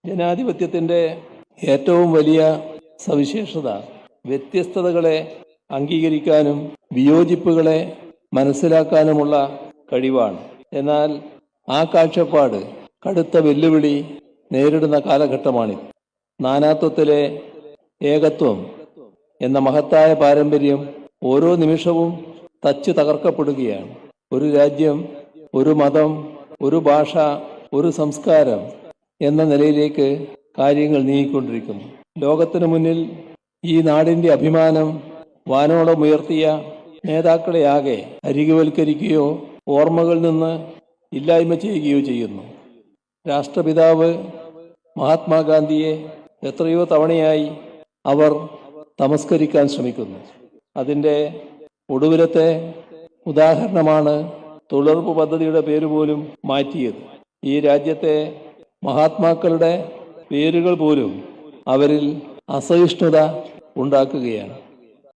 ജനാധിപത്യത്തിൻ്റെ ഏറ്റവും വലിയ സവിശേഷത വ്യത്യസ്തതകളെ അംഗീകരിക്കാനും വിയോജിപ്പുകളെ മനസ്സിലാക്കാനുമുള്ള കഴിവാണ്. എന്നാൽ ആ കാഴ്ചപ്പാട് കടുത്ത വെല്ലുവിളി നേരിടുന്ന കാലഘട്ടമാണിത്. നാനാത്വത്തിലെ ഏകത്വം എന്ന മഹത്തായ പാരമ്പര്യം ഓരോ നിമിഷവും തച്ച് തകർക്കപ്പെടുകയാണ്. ഒരു രാജ്യം, ഒരു മതം, ഒരു ഭാഷ, ഒരു സംസ്കാരം എന്ന നിലയിലേക്ക് കാര്യങ്ങൾ നീങ്ങിക്കൊണ്ടിരിക്കുന്നു. ലോകത്തിനു മുന്നിൽ ഈ നാടിൻ്റെ അഭിമാനം വാനോളമുയർത്തിയ നേതാക്കളെയാകെ അരികുവൽക്കരിക്കുകയോ ഓർമ്മകളിൽ നിന്ന് ഇല്ലായ്മ ചെയ്യുകയോ ചെയ്യുന്നു. രാഷ്ട്രപിതാവ് മഹാത്മാഗാന്ധിയെ എത്രയോ തവണയായി അവർ തമസ്കരിക്കാൻ ശ്രമിക്കുന്നു. അതിൻ്റെ ഒടുവിലത്തെ ഉദാഹരണമാണ് തൊഴിലുറപ്പ് പദ്ധതിയുടെ പേര് പോലും മാറ്റിയത്. ഈ രാജ്യത്തെ മഹാത്മാക്കളുടെ പേരുകൾ പോലും അവരിൽ അസഹിഷ്ണുത ഉണ്ടാക്കുകയാണ്.